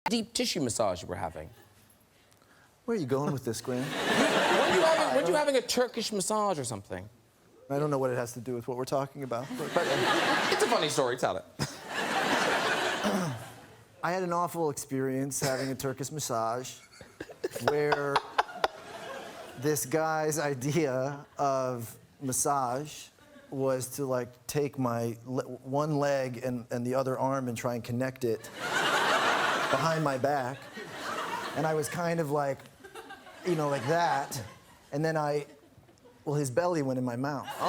deep tissue massage you were having? Where are you going with this, Graham? Weren't you having a Turkish massage or something? I don't know what it has to do with what we're talking about. But It's a funny story, tell it. I had an awful experience having a Turkish massage where this guy's idea of massage was to, like, take my one leg and the other arm and try and connect it behind my back. And I was kind of like, you know, like that. And then well, his belly went in my mouth. It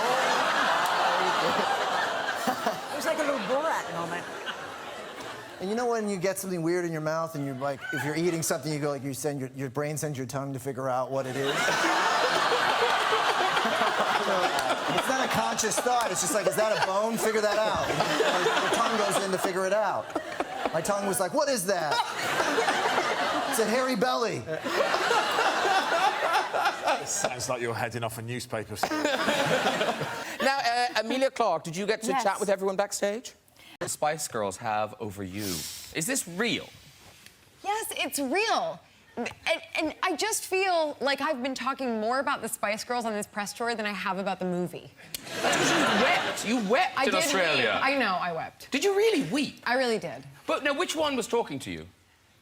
was like a little Borat moment. And you know when you get something weird in your mouth and you're like, if you're eating something, you go like, your brain sends your tongue to figure out what it is? It's not a conscious thought, it's just like, is that a bone? Figure that out. Your tongue goes in to figure it out. My tongue was like, what is that? It's a hairy belly. Sounds like you're heading off a newspaper story. Now, Amelia Clark, did you get to Yes. chat with everyone backstage? The Spice Girls have over you. Is this real? Yes, it's real. And I just feel like I've been talking more about the Spice Girls on this press tour than I have about the movie. That's because you wept. You wept in Australia. Weep. I know, I wept. Did you really weep? I really did. But now, which one was talking to you?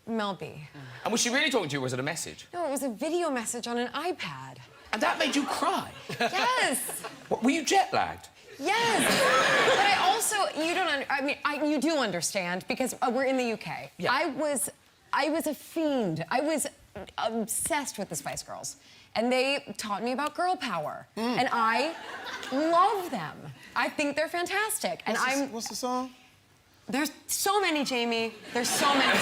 Mel B. And was she really talking to you, or was it a message? No, it was a video message on an iPad. And that made you cry? Yes. What, were you jet-lagged? Yes. But I also, you do understand, because we're in the UK. Yeah. I was a fiend. I was obsessed with the Spice Girls. And they taught me about girl power. And I love them. I think they're fantastic. And What's the song? There's so many, Jamie. There's so many.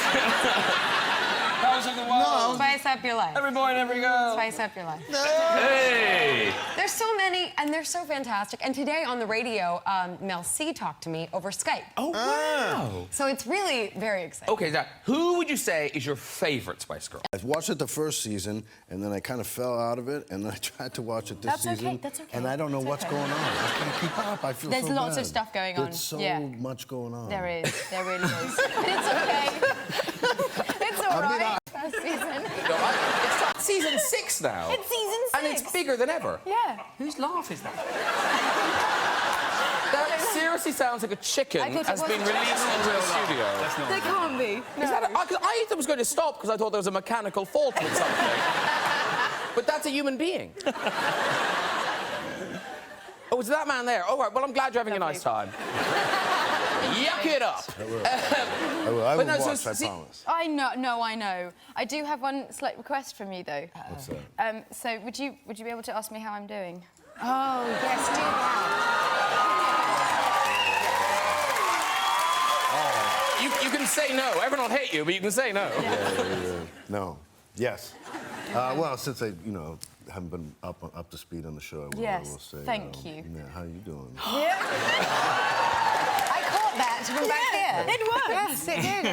Those are the ones. Spice up your life. Every boy and every girl. Spice up your life. Hey! There's so many, and they're so fantastic. And today on the radio, Mel C talked to me over Skype. Oh, wow. So it's really very exciting. Okay, now, who would you say is your favourite Spice Girl? I watched it the first season, and then I kind of fell out of it, and then I tried to watch it this season. That's okay. And I don't know That's what's okay. going on. I can't keep up. I feel There's so lots bad. of stuff going on. There's so Yeah. much going on. There is. There really is. But it's okay. It's all right. First season. No, it's season 6 now. It's season 6. And it's bigger than ever. Yeah. Whose laugh is that? That seriously sounds like a chicken I thought it has was been a released into the studio. They can't be. Is that I thought it was going to stop because I thought there was a mechanical fault with something. But that's a human being. Oh, it's that man there. All right, well, I'm glad you're having a nice time. Yuck it up. I will. I will no, so watch, I see- promise. I know, I know. I do have one slight request from you, though. What's that? So would you be able to ask me how I'm doing? Oh, yes, do that. You can say no. Everyone will hate you, but you can say no. Yeah. No. Yes. Well, since I, haven't been up to speed on the show, I Yes, will say. thank you. Yeah, how you doing? I caught that from back here. It worked. Yes, it did.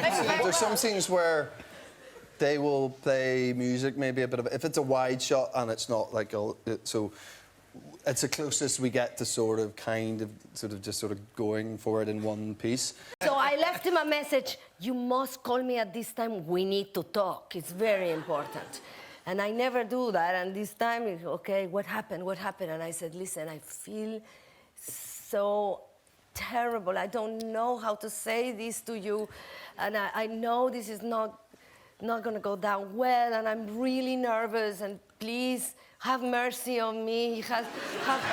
There's some scenes where they will play music, maybe a bit of if it's a wide shot and it's not like so it's the closest we get to sort of going for it in one piece. So I left him a message, you must call me at this time, we need to talk, it's very important. And I never do that, and this time, okay, what happened? And I said, listen, I feel so terrible, I don't know how to say this to you, and I know this is not gonna go down well, and I'm really nervous, and please, have mercy on me, have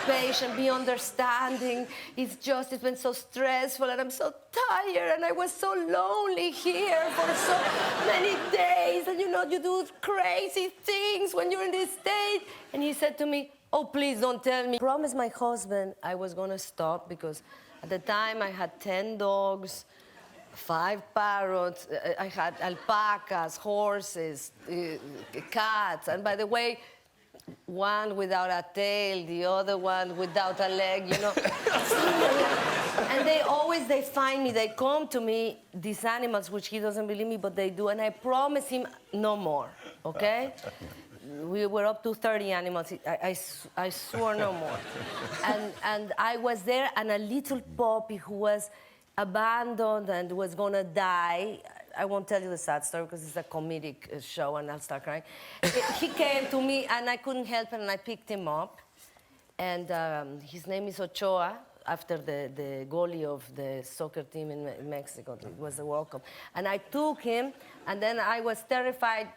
patience, be understanding. It's been so stressful and I'm so tired and I was so lonely here for so many days and you do crazy things when you're in this state. And he said to me, oh, please don't tell me. I promised my husband I was gonna stop because at the time I had 10 dogs, 5 parrots, I had alpacas, horses, cats, and by the way, one without a tail, the other one without a leg, And they find me, they come to me, these animals, which he doesn't believe me, but they do, and I promise him no more, okay? We were up to 30 animals, I swore no more. And I was there, and a little puppy who was abandoned and was gonna die, I won't tell you the sad story because it's a comedic show and I'll start crying. He came to me and I couldn't help it and I picked him up. And his name is Ochoa, after the goalie of the soccer team in Mexico. It was a World Cup. And I took him, and then I was terrified.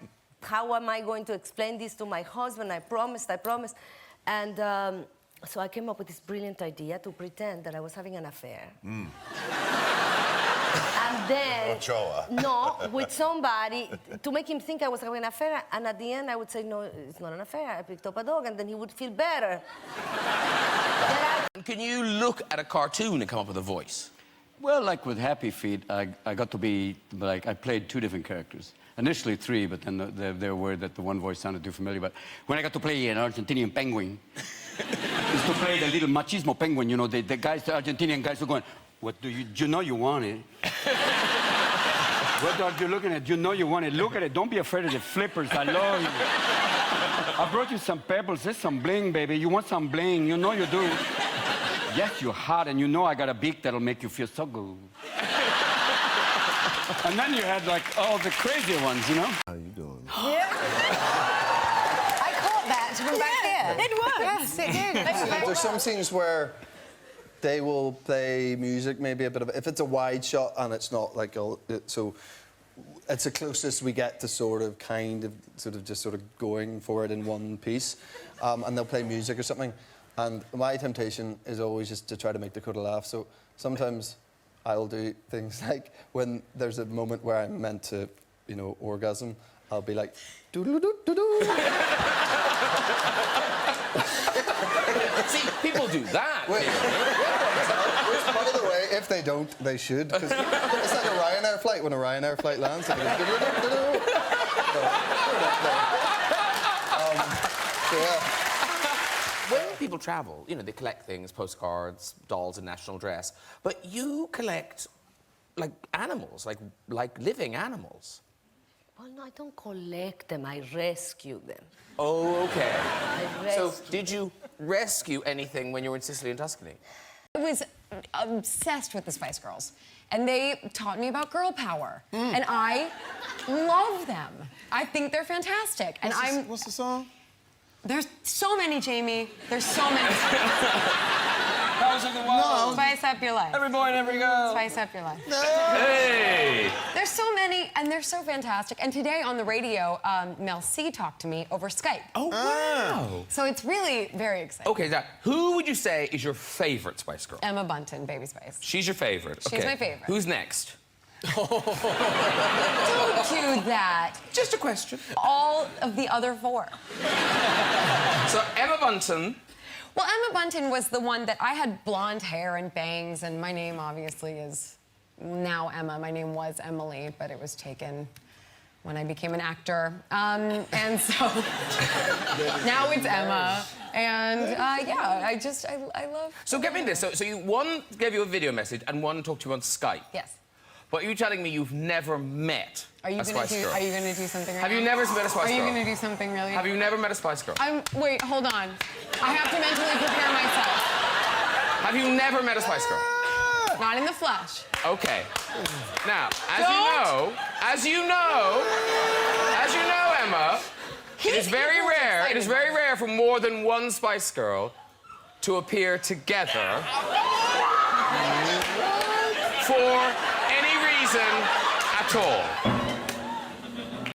How am I going to explain this to my husband? I promised. And so I came up with this brilliant idea to pretend that I was having an affair. And then, Ochoa. no, with somebody, to make him think I was having an affair. And at the end, I would say, no, it's not an affair. I picked up a dog, and then he would feel better. Can you look at a cartoon and come up with a voice? Well, like with Happy Feet, I got to be, like, I played 2 different characters. Initially 3, but then they were worried that the one voice sounded too familiar. But when I got to play an Argentinian penguin, is to play the little machismo penguin, you know, the guys, the Argentinian guys are going, what do you know you want it? What are you looking at? You know you want it. Look at it. Don't be afraid of the flippers. I love you. I brought you some pebbles. There's some bling, baby. You want some bling? You know you do. Yes, you're hot, and you know I got a beak that'll make you feel so good. And then you had, like, all the crazy ones, you know? How you doing? Yeah. I caught that from back here. It worked. Yes, it did. There's some scenes where they will play music, maybe a bit of... If it's a wide shot and it's not like... So it's the closest we get to sort of going for it in one piece. And they'll play music or something. And my temptation is always just to try to make Dakota laugh. So sometimes I'll do things like when there's a moment where I'm meant to, you know, orgasm, I'll be like, doo-doo-doo-doo-doo. See, people do that. Wait, which, by the way, if they don't, they should. Because it's like a Ryanair flight. When a Ryanair flight lands, it goes, doo-doo-doo-doo-doo. So, yeah. When people travel, you know, they collect things, postcards, dolls in national dress, but you collect, like, animals, like living animals. Well, no, I don't collect them. I rescue them. Oh, okay. I rescue. So, did you rescue anything when you were in Sicily and Tuscany? I was obsessed with the Spice Girls, and they taught me about girl power, and I love them. I think they're fantastic, and What's the song? There's so many, Jamie. There's so many. Spice up your life. Every boy and every girl. Spice up your life. Hey! There's so many, and they're so fantastic. And today on the radio, Mel C talked to me over Skype. Oh, wow. So it's really very exciting. Okay, now, who would you say is your favorite Spice Girl? Emma Bunton, Baby Spice. She's your favorite. She's my favorite. Who's next? Don't do that. Just a question. All of the other 4. So, Emma Bunton. Well, Emma Bunton was the one that I had blonde hair and bangs, and my name obviously is now Emma. My name was Emily, but it was taken when I became an actor. And so now it's Emma. And yeah, I love... So get me in this. So one gave you a video message and one talked to you on Skype. Yes. But you're telling me you've never met a Spice Girl. Are you gonna do something right Have now? you never met a Spice Girl? Are you gonna do something really? Have you never met a Spice Girl? Wait, hold on. I have to mentally prepare myself. Have you never met a Spice Girl? Not in the flesh. Okay. Now, as you know, Emma, it is very rare. It is very rare for more than one Spice Girl to appear together for any reason at all.